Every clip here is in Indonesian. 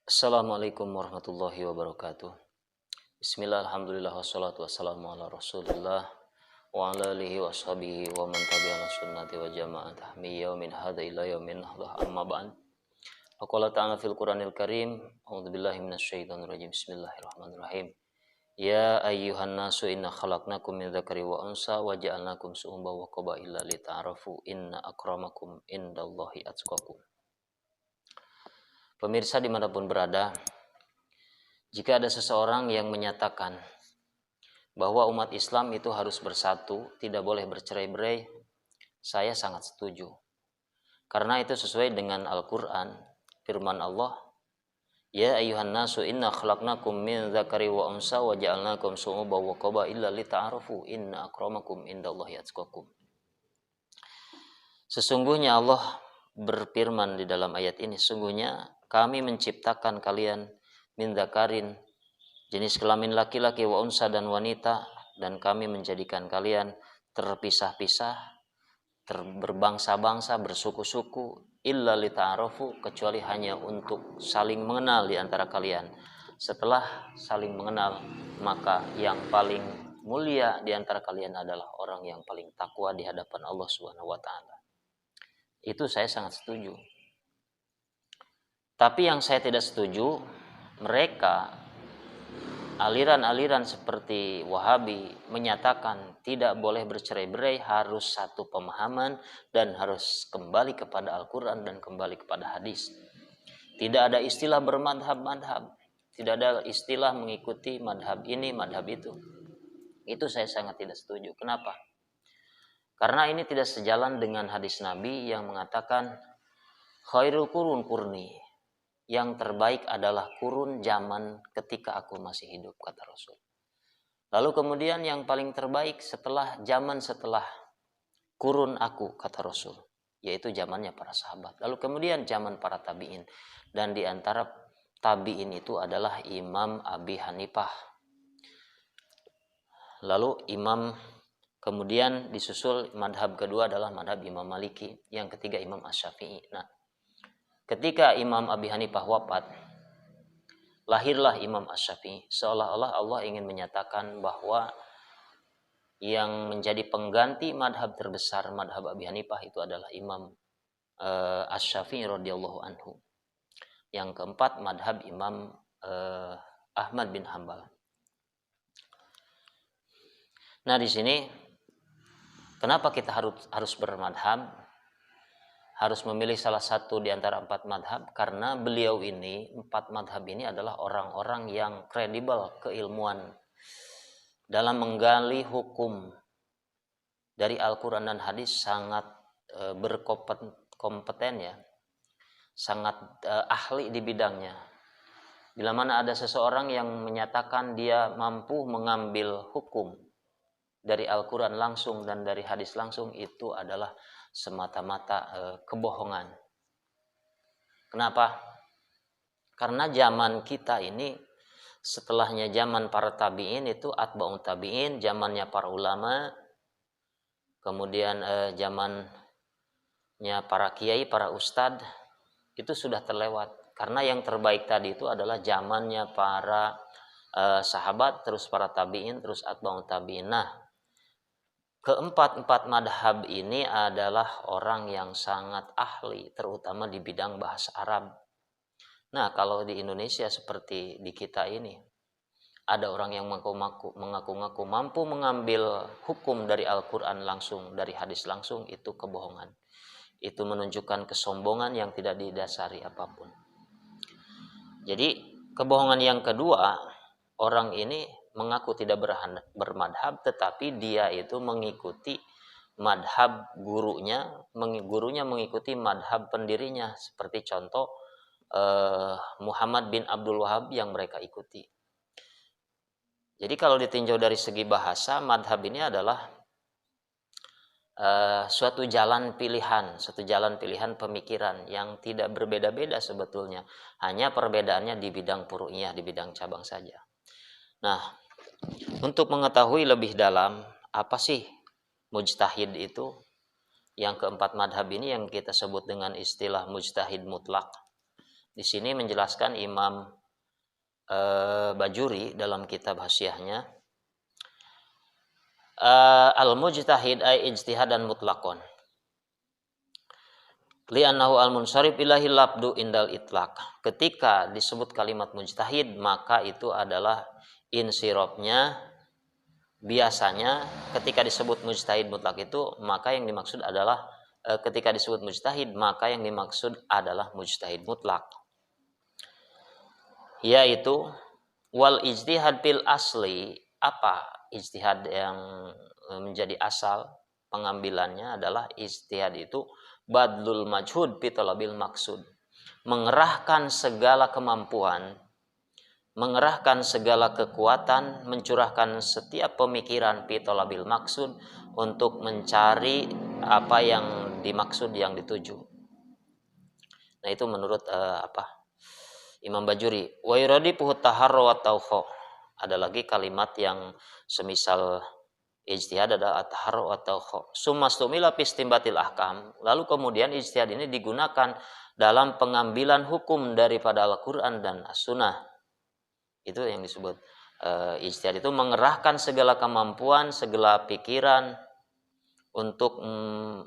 Assalamualaikum warahmatullahi wabarakatuh. Bismillah, alhamdulillah, wassalatu wassalamu ala rasulillah wa ala alihi wa sahbihi wa man tabi'ana sunnati wa jama'at tahmi yaumin hadha ila yaumin nahdah amma ba'd. Faqala ta'ala fil Qur'anil Karim, a'udzu billahi minasyaitonir rajim. Bismillahirrahmanirrahim. Ya ayyuhan nasu inna khalaqnakum min dzakari wa unsa wa ja'alnakum syu'uban wa qabaila lita'arafu inna akramakum indallahi atqakum. Pemirsa dimanapun berada, jika ada seseorang yang menyatakan bahwa umat Islam itu harus bersatu, tidak boleh bercerai-berai, saya sangat setuju. Karena itu sesuai dengan Al-Quran, firman Allah, Ya ayyuhan nasu inna khalaqnakum min dzakari wa unsa wa ja'alnakum syu'uban wa qabaila lita'arafu inna akramakum indallahi atqakum. Sesungguhnya Allah berfirman di dalam ayat ini, sungguhnya kami menciptakan kalian min dzakarin, jenis kelamin laki-laki, wa unsa, dan wanita, dan kami menjadikan kalian terpisah-pisah, berbangsa-bangsa, bersuku-suku, illa lita'arafu, kecuali hanya untuk saling mengenal di antara kalian. Setelah saling mengenal, maka yang paling mulia di antara kalian adalah orang yang paling takwa di hadapan Allah Subhanahu wa taala. Itu saya sangat setuju. Tapi yang saya tidak setuju, mereka aliran-aliran seperti Wahabi menyatakan tidak boleh bercerai-berai, harus satu pemahaman dan harus kembali kepada Al-Quran dan kembali kepada hadis. Tidak ada istilah bermadhab-madhab, tidak ada istilah mengikuti madhab ini, madhab itu. Itu saya sangat tidak setuju. Kenapa? Karena ini tidak sejalan dengan hadis Nabi yang mengatakan khairul qurun qurni, yang terbaik adalah kurun zaman ketika aku masih hidup, kata Rasul. Lalu kemudian yang paling terbaik setelah zaman setelah kurun aku, kata Rasul, yaitu zamannya para sahabat. Lalu kemudian zaman para tabi'in, dan di antara tabi'in itu adalah Imam Abi Hanifah. Lalu kemudian disusul madhab kedua adalah madhab Imam Maliki, yang ketiga Imam Asy-Syafi'i. Nah, ketika Imam Abi Hanifah wafat, lahirlah Imam Asy-Syafi'i. Seolah-olah Allah ingin menyatakan bahwa yang menjadi pengganti madhab terbesar madhab Abi Hanifah itu adalah Imam Asy-Syafi'i radhiyallahu anhu. Yang keempat madhab Imam Ahmad bin Hambal. Nah, di sini kenapa kita harus bermadhab, harus memilih salah satu di antara empat madhab? Karena beliau ini, empat madhab ini adalah orang-orang yang kredibel keilmuan dalam menggali hukum dari Al-Quran dan hadis, sangat berkompeten ya, sangat ahli di bidangnya. Bila mana ada seseorang yang menyatakan dia mampu mengambil hukum dari Al-Quran langsung dan dari hadis langsung, itu adalah semata-mata kebohongan. Kenapa? Karena zaman kita ini, setelahnya zaman para tabi'in itu atba'ut tabi'in, zamannya para ulama, kemudian zamannya para kiai, para ustadz, itu sudah terlewat. Karena yang terbaik tadi itu adalah zamannya para sahabat, terus para tabi'in, terus atba'ut tabi'in. Nah, keempat madhab ini adalah orang yang sangat ahli, terutama di bidang bahasa Arab. Nah, kalau di Indonesia seperti di kita ini, ada orang yang mengaku-ngaku mampu mengambil hukum dari Al-Quran langsung, dari hadis langsung, itu kebohongan. Itu menunjukkan kesombongan yang tidak didasari apapun. Jadi, kebohongan yang kedua, orang ini mengaku tidak bermadhab, tetapi dia itu mengikuti madhab gurunya mengikuti madhab pendirinya, seperti contoh Muhammad bin Abdul Wahab yang mereka ikuti. Jadi kalau ditinjau dari segi bahasa, madhab ini adalah suatu jalan pilihan pemikiran yang tidak berbeda-beda sebetulnya, hanya perbedaannya di bidang furu'iyah, di bidang cabang saja. Nah, untuk mengetahui lebih dalam apa sih mujtahid itu, yang keempat madhab ini yang kita sebut dengan istilah mujtahid mutlak. Di sini menjelaskan Imam Bajuri dalam kitab Hasyiahnya, al-mujtahid ay ijtihadan mutlaqon. Li'annahu al-munsharif ilahi labdu indal itlaq. Ketika disebut kalimat mujtahid, maka itu adalah insirofnya. Biasanya ketika disebut mujtahid mutlak itu, maka yang dimaksud adalah ketika disebut mujtahid, maka yang dimaksud adalah mujtahid mutlak, yaitu wal ijtihad bil asli. Apa ijtihad yang menjadi asal pengambilannya adalah ijtihad itu badlul majhud bi talabil maksud, mengerahkan segala kemampuan, mengerahkan segala kekuatan, mencurahkan setiap pemikiran fi talabil maksud untuk mencari apa yang dimaksud, yang dituju. Nah, itu menurut Imam Bajuri. Wa yuradifu taharru wa tawkho. Ada lagi kalimat yang semisal ijtihad adalah at-taharru wa tawkho. Summastumila fi istinbatil ahkam. Lalu kemudian ijtihad ini digunakan dalam pengambilan hukum daripada Al-Qur'an dan As-Sunnah. Itu yang disebut ijtihad, itu mengerahkan segala kemampuan, segala pikiran untuk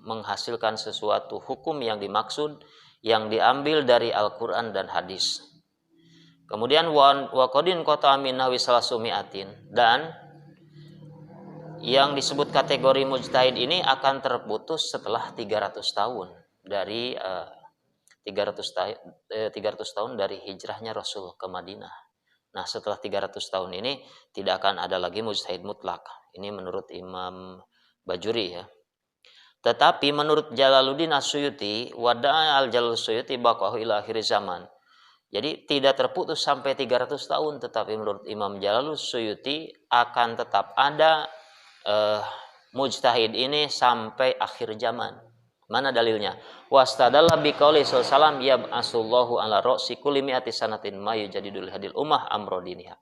menghasilkan sesuatu hukum yang dimaksud, yang diambil dari Al-Quran dan hadis. Kemudian wa qadin qata min nahwi salasumiatin, dan yang disebut kategori mujtahid ini akan terputus setelah 300 tahun dari 300 tahun dari hijrahnya Rasul ke Madinah. Nah, setelah 300 tahun ini tidak akan ada lagi mujtahid mutlak. Ini menurut Imam Bajuri ya. Tetapi menurut Jalaluddin As-Suyuti, wada'a al-Jalal Suyuti baqahu ila akhir zaman. Jadi tidak terputus sampai 300 tahun, tetapi menurut Imam Jalal Suyuti akan tetap ada mujtahid ini sampai akhir zaman. Mana dalilnya? Wastadalla biqauli sallallahu yab'asullahu ala ra'si kulli mi'ati sanatin ma yujadidul hadil ummah amrodiniha.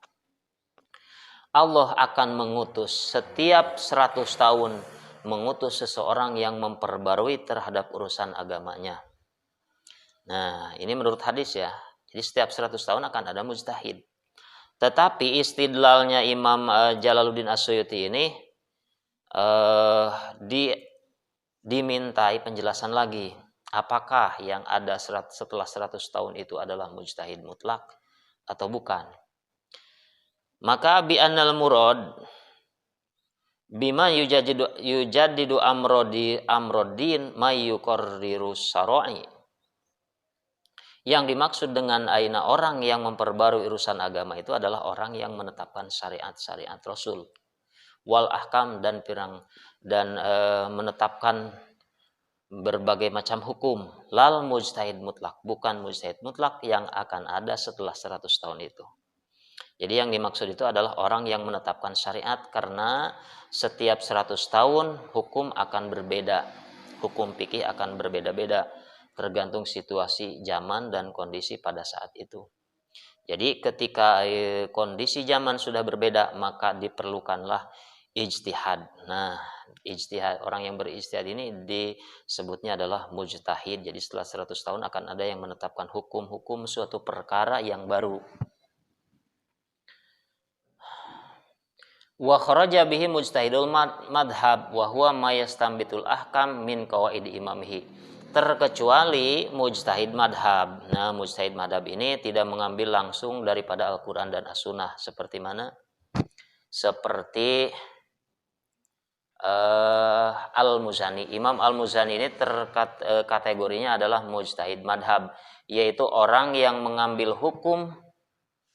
Allah akan mengutus setiap 100 tahun, mengutus seseorang yang memperbarui terhadap urusan agamanya. Nah, ini menurut hadis ya. Jadi setiap 100 tahun akan ada mujtahid. Tetapi istidlalnya Imam Jalaluddin As-Suyuti ini dimintai penjelasan lagi, apakah yang ada setelah 100 tahun itu adalah mujtahid mutlak atau bukan. Maka bi annal murad bima yujaddidu amrodin may yuqarriru syara'i. Yang dimaksud dengan aina orang yang memperbarui urusan agama itu adalah orang yang menetapkan syariat-syariat Rasul, wal ahkam dan menetapkan berbagai macam hukum, lal mujtahid mutlak, bukan mujtahid mutlak yang akan ada setelah 100 tahun itu. Jadi yang dimaksud itu adalah orang yang menetapkan syariat, karena setiap 100 tahun hukum akan berbeda, hukum fikih akan berbeda-beda tergantung situasi zaman dan kondisi pada saat itu. Jadi ketika kondisi zaman sudah berbeda, maka diperlukanlah ijtihad. Nah, ijtihad, orang yang berijtihad ini disebutnya adalah mujtahid. Jadi setelah 100 tahun akan ada yang menetapkan hukum-hukum suatu perkara yang baru. Wa kharaja bihi mujtahidul madhab wa huwa ma yastanbitul ahkam min qawaidi imamihi. Terkecuali mujtahid madhab. Nah, mujtahid madhab ini tidak mengambil langsung daripada Al-Quran dan As-Sunnah. Seperti mana? Seperti Al-Muzani. Imam Al-Muzani ini kategorinya adalah mujtahid madhab, yaitu orang yang mengambil hukum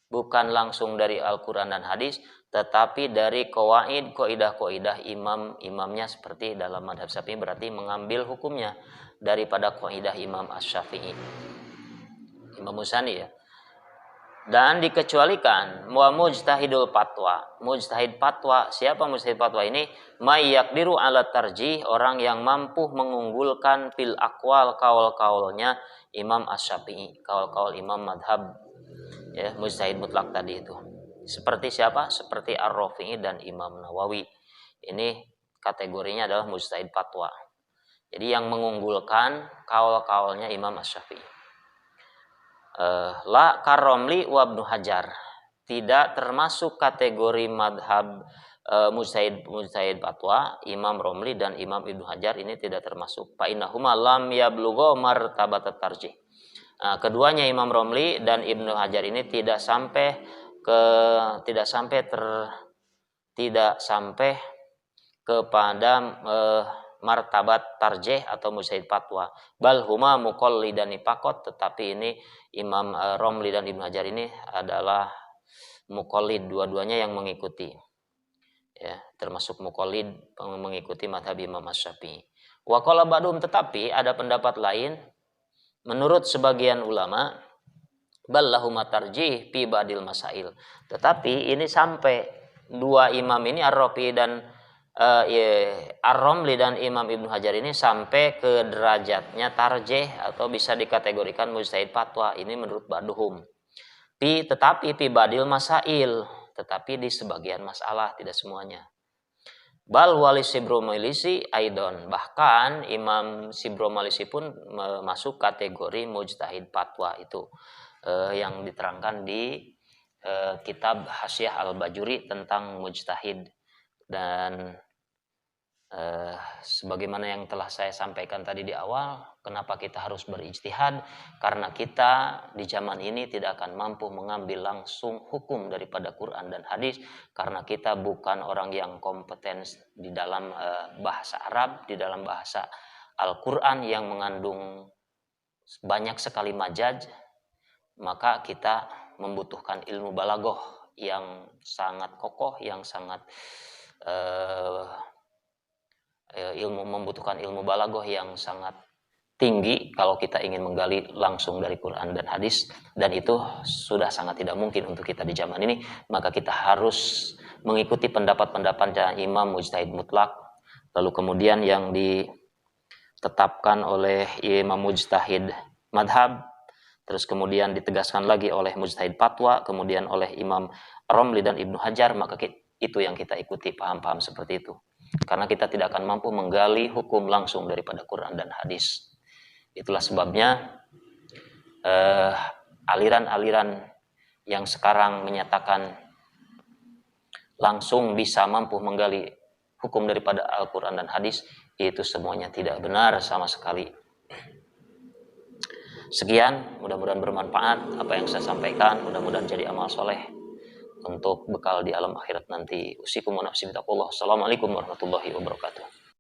bukan langsung dari Al-Quran dan hadis, tetapi dari qawaid, kaidah-kaidah imamnya, seperti dalam madhab Syafi'i berarti mengambil hukumnya daripada kaidah Imam Asy-Syafi'i, Imam Muzani ya. Dan dikecualikan wa mujtahidul fatwa. Mujtahid fatwa, siapa mujtahid fatwa ini? May yaqdiru ala tarjih, orang yang mampu mengunggulkan fil aqwal, kaul-kaulnya Imam Asy-Syafi'i, kaul-kaul imam madhab ya, mujtahid mutlak tadi itu. Seperti siapa? Seperti Ar-Rafi'i dan Imam Nawawi. Ini kategorinya adalah mujtahid fatwa. Jadi yang mengunggulkan kaul-kaulnya Imam Asy-Syafi'i. La karomli wa Ibnu Hajar, tidak termasuk kategori madhab mujtahid fatwa Imam Romli dan Imam Ibnu Hajar, ini tidak termasuk. Fa innahuma lam yablugha martabat tarjih. Keduanya Imam Romli dan Ibnu Hajar ini tidak sampai kepada martabat tarjih atau mujtahid fatwa. Bal huma muqallidani faqat, tetapi ini Imam Romli dan Ibnu Hajar ini adalah muqallid, dua-duanya yang mengikuti. Ya, termasuk muqallid, mengikuti mazhab Imam Asy-Syafi'i. Wa qala ba'dhum, tetapi ada pendapat lain menurut sebagian ulama, bal lahum tarjih fi ba'dil masail. Tetapi ini sampai dua imam ini Ar-Rafi dan Ar-Romli dan Imam Ibnu Hajar ini sampai ke derajatnya tarjih atau bisa dikategorikan mujtahid fatwa, ini menurut ba'dhum. Tetapi fi ba'dil masail, tetapi di sebagian masalah, tidak semuanya. Bal wali Sibromalisi aidon, bahkan Imam Sibromalisi pun masuk kategori mujtahid fatwa itu, yang diterangkan di kitab Hasyiah Al-Bajuri tentang mujtahid. Dan sebagaimana yang telah saya sampaikan tadi di awal, kenapa kita harus berijtihad? Karena kita di zaman ini tidak akan mampu mengambil langsung hukum daripada Quran dan hadis, karena kita bukan orang yang kompeten di dalam bahasa Arab, di dalam bahasa Al-Quran yang mengandung banyak sekali majaz. Maka kita membutuhkan ilmu balaghah yang sangat kokoh, yang sangat membutuhkan ilmu balaghah yang sangat tinggi kalau kita ingin menggali langsung dari Quran dan hadis, dan itu sudah sangat tidak mungkin untuk kita di zaman ini. Maka kita harus mengikuti pendapat-pendapat Imam Mujtahid Mutlak, lalu kemudian yang ditetapkan oleh Imam Mujtahid Madhab, terus kemudian ditegaskan lagi oleh Mujtahid Fatwa, kemudian oleh Imam Romli dan Ibnu Hajar. Maka itu yang kita ikuti, paham-paham seperti itu. Karena kita tidak akan mampu menggali hukum langsung daripada Quran dan hadis. Itulah sebabnya aliran-aliran yang sekarang menyatakan langsung bisa mampu menggali hukum daripada Al-Quran dan hadis, itu semuanya tidak benar sama sekali. Sekian, mudah-mudahan bermanfaat apa yang saya sampaikan, mudah-mudahan jadi amal soleh untuk bekal di alam akhirat nanti. Usikum wa nafsi bitaqullah. Assalamualaikum warahmatullahi wabarakatuh.